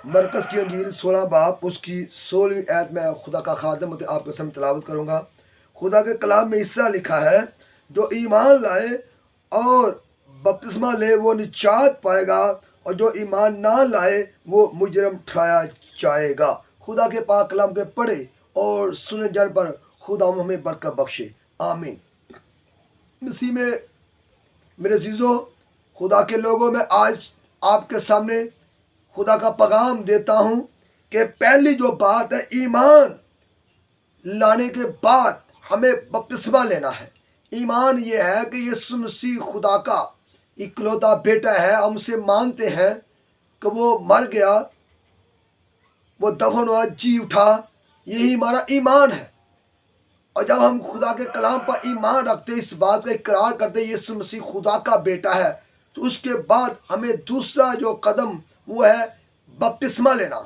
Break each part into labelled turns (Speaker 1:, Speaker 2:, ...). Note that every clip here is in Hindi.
Speaker 1: मरकज़ की अंजील 16 बाब उसकी 16वीं आयत में खुदा का खादम आपके सामने तलावत करूँगा। खुदा के कलाम में इस तरह लिखा है, जो ईमान लाए और बपतिस्मा ले वो निजात पाएगा, और जो ईमान ना लाए वो मुजरम ठहराया जाएगा। खुदा के पाक कलाम के पढ़े और सुने जाने पर खुदा हमें बरकत बख्शे, आमीन। मसीह में मेरे अज़ीज़ों, खुदा के लोगों में आज आपके सामने खुदा का पैगाम देता हूँ कि पहली जो बात है, ईमान लाने के बाद हमें बपतिस्मा लेना है। ईमान ये है कि यीशु मसीह खुदा का इकलौता बेटा है। हम उसे मानते हैं कि वो मर गया, वो दफन हुआ, जी उठा। यही हमारा ईमान है। और जब हम खुदा के कलाम पर ईमान रखते, इस बात का इकरार करते यीशु मसीह खुदा का बेटा है, तो उसके बाद हमें दूसरा जो कदम वो है बपतिस्मा लेना,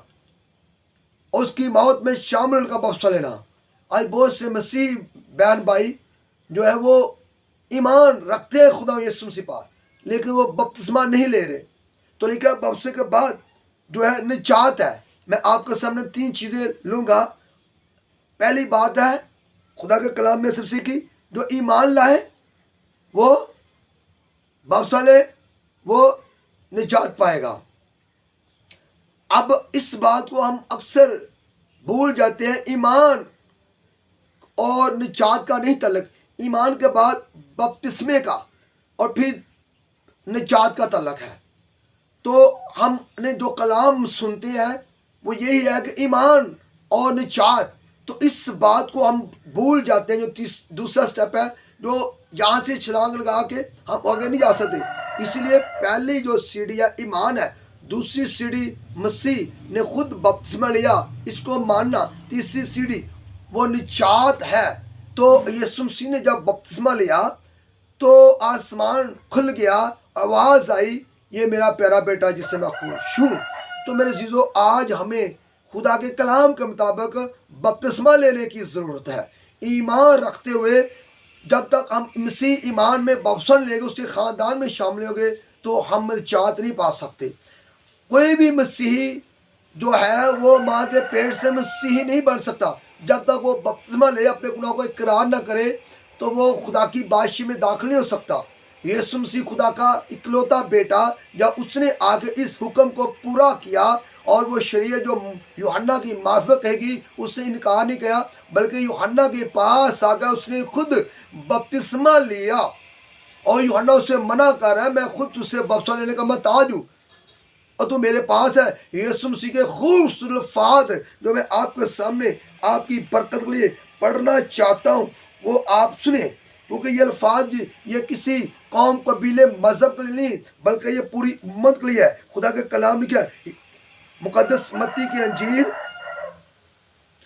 Speaker 1: और उसकी मौत में शामिल का बपतिस्मा लेना। आज बहुत से मसीह बहन भाई जो है वो ईमान रखते हैं खुदा यीशु मसीह पर, लेकिन वो बपतिस्मा नहीं ले रहे। तो लिखा बपतिस्मे के बाद जो है निजात है। मैं आपके सामने 3 चीज़ें लूँगा। पहली बात है खुदा के कलाम में सबसे की, जो ईमान लाए वो बपतिस्मा ले वो निजात पाएगा। अब इस बात को हम अक्सर भूल जाते हैं। ईमान और निजात का नहीं तल्लक, ईमान के बाद बपतिस्मे का और फिर निजात का तल्लक है। तो हमने जो कलाम सुनते हैं वो यही है कि ईमान और निजात, तो इस बात को हम भूल जाते हैं। जो दूसरा स्टेप है, जो यहाँ से छलांग लगा के हम आगे नहीं जा सकते। इसलिए पहली जो सीढ़ी है ईमान है, दूसरी सीढ़ी मसीह ने खुद बपतिस्मा लिया, इसको मानना। तीसरी सीढ़ी वो निजात है। तो यीशु मसीह ने जब बपतिस्मा लिया तो आसमान खुल गया, आवाज़ आई, ये मेरा प्यारा बेटा जिससे मैं खुश हूँ। तो मेरे चीज़ों, आज हमें खुदा के कलाम के मुताबिक बपतिस्मा लेने की ज़रूरत है। ईमान रखते हुए जब तक हम मसीह ईमान में बपतिस्मा लेंगे, उसके ख़ानदान में शामिल होंगे, तो हम निजात नहीं पा सकते। कोई भी मसीही जो है वो माँ के पेट से मसीही नहीं बन सकता। जब तक वो बपतिस्मा ले, अपने गुनाहों को इकरार न करे, तो वो खुदा की बादशाही में दाखिल नहीं हो सकता। यीशु मसीह खुदा का इकलौता बेटा, जब उसने आगे इस हुक्म को पूरा किया और वो शरीयत जो यूहन्ना की मार्फत कहेगी उससे इनकार नहीं किया, बल्कि यूहन्ना के पास आकर उसने खुद बपतिस्मा लिया। और यूहन्ना उससे मना कर रहा है, मैं खुद तुझसे बपतिस्मा लेने का मोहताज हूँ और तू मेरे पास है। यीशु मसीह के खूबसूरत अल्फाज जो मैं आपके सामने आपकी बरकत के लिए पढ़ना चाहता हूँ, वो आप सुने, क्योंकि ये अल्फाज ये किसी कौम, कबीले, मजहब के लिए नहीं, बल्कि ये पूरी उम्मत के लिए है। खुदा के कलाम लिखा है मुकद्दस मत्ती की अंजील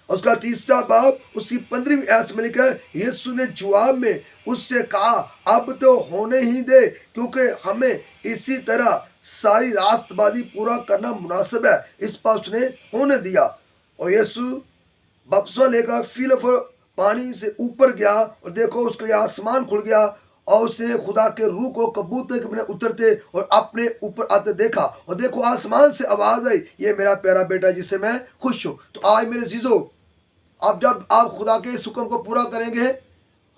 Speaker 1: उसका 3रा बाब उसकी 15वीं आयत में लिखा है, यीशु ने जवाब में उससे कहा, अब तो होने ही दे, क्योंकि हमें इसी तरह सारी रास्तबाजी पूरा करना मुनासिब है। इस पर उसने होने दिया। और यीशु बपतिस्मा लेकर फिर पानी से ऊपर गया, और देखो उसके लिए आसमान खुल गया, और उसने खुदा के रूह को कबूतर के बने उतरते और अपने ऊपर आते देखा, और देखो आसमान से आवाज़ आई, ये मेरा प्यारा बेटा जिससे मैं खुश हूँ। तो आज मेरे जीजो, अब जब आप खुदा के इस हुक्म को पूरा करेंगे,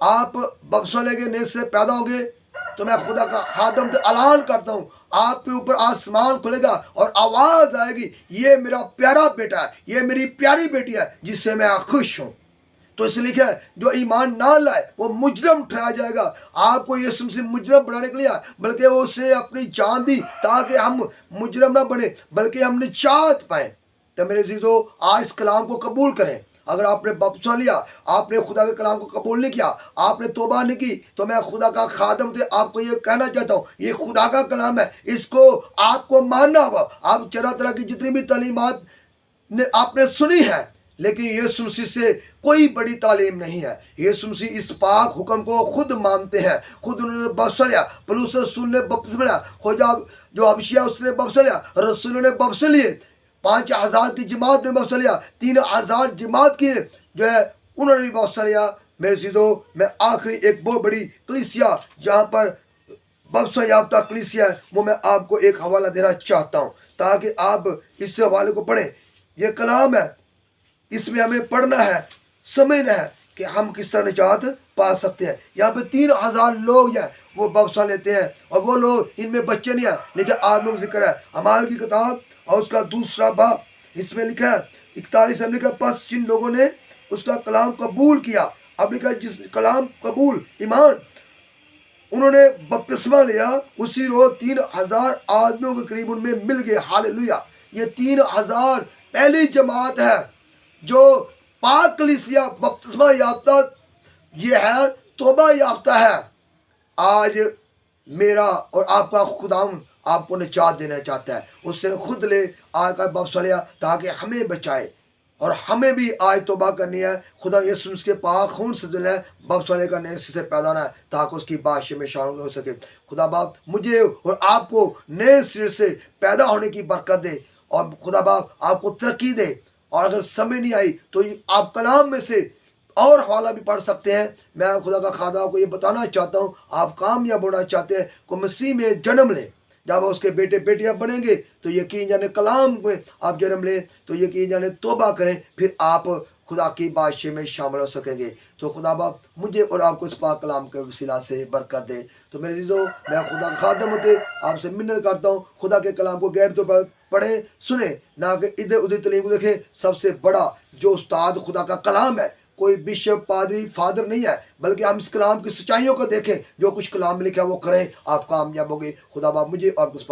Speaker 1: आप बपतिस्मा लेंगे, नए से पैदा होंगे, तो मैं खुदा का खादम से ऐलान करता हूँ, आपके ऊपर आसमान खुलेगा और आवाज़ आएगी, ये मेरा प्यारा बेटा है, ये मेरी प्यारी बेटी है जिससे मैं खुश हूँ। तो इसलिए क्या है, जो ईमान ना लाए वो मुजरम ठहराया जाएगा। आपको यीशु मसीह मुजरम बनाने के लिए, बल्कि वो उसने अपनी जान दी ताकि हम मुजरम ना बने, बल्कि हम निजात पाएँ। तो मेरे अज़ीज़ों, आज इस कलाम को कबूल करें। अगर आपने बपतिस्मा लिया, आपने खुदा के कलाम को कबूल नहीं किया, आपने तौबा नहीं की, तो मैं खुदा का खादम थे आपको ये कहना चाहता हूँ, ये खुदा का कलाम है, इसको आपको मानना होगा। आप तरह की जितनी भी तालीमात ने आपने सुनी है, लेकिन यीशु मसीह से कोई बड़ी तालीम नहीं है। यीशु मसीह इस पाक हुक्म को खुद मानते हैं, खुद उन्होंने बपतिस्मा लिया, पौलुस रसूल ने बपतिस्मा लिया, खुदा जो अबशिया उसने बपतिस्मा लिया, रसूलों ने बपतिस्मा लिए, 5000 की जमात ने बपतिस्मा लिया, 3000 जमात की जो है उन्होंने भी बपतिस्मा लिया। मेरे सीधो, मैं आखिरी एक बहुत बड़ी कलीसिया जहाँ पर बपतिस्मा याफ्ता कलीसिया है, वो मैं आपको एक हवाला देना चाहता हूँ। ताकि आप इस हवाले को पढ़ें। ये कलाम है, इसमें हमें पढ़ना है, समझना है कि हम किस तरह निजात पा सकते हैं। यहाँ पे 3000 लोग हैं वो बपतिस्मा लेते हैं, और वो लोग, इनमें बच्चे नहीं हैं लेकिन आदमियों का जिक्र है। अमाल की किताब और उसका 2 बाब, इसमें लिखा है 41 में लिखा, बस जिन लोगों ने उसका कलाम कबूल किया, अब लिखा है जिस कलाम कबूल ईमान, उन्होंने बपतिस्मा लिया, उसी रोज 3000 आदमियों के करीब उनमें मिल गए। हालेलुया। ये 3000 पहली जमात है जो पाक कलीसिया बपतिस्मा याफ्ता, ये है तौबा याफ्ता है। आज मेरा और आपका खुदाम आपको निजात देना चाहता है, उससे खुद ले आज का बपतिस्मा लिया ताकि हमें बचाए, और हमें भी आज तौबा करनी है। खुदा यीशु के पाक खून से दिल है बपतिस्मा का नए सिरे से पैदा होना है ताकि उसकी बादशाह में शामिल हो सके। खुदा बाप मुझे और आपको नए सिरे से पैदा होने की बरकत दे, और खुदा बाप आपको तरक्की दे। और अगर समय नहीं आई तो आप कलाम में से और हवाला भी पढ़ सकते हैं। मैं खुदा का खादा आपको ये बताना चाहता हूँ, आप कामयाब होना चाहते हैं को मसीह में जन्म लें। जब उसके बेटे बेटियां बनेंगे तो यकीन जाने कलाम में आप जन्म लें, तो यकीन जाने तौबा करें, फिर आप खुदा की बादशाह में शामिल हो सकेंगे। तो खुदा बाप मुझे और आपको इस पाक कलाम के वसीला से बरकत दे। तो मेरे जीजो, मैं खुदा का खादम होते आपसे मिन्नत करता हूँ, खुदा के कलाम को गैर तौर पर पढ़ें, सुने, ना कि इधर उधर तलीम को देखें। सबसे बड़ा जो उस्ताद खुदा का कलाम है, कोई बिशप, पादरी, फादर नहीं है, बल्कि हम इस कलाम की सच्चाइयों को देखें। जो कुछ कलाम में लिखा है वो करें, आप कामयाब होंगे। खुदा बाप मुझे और कुछ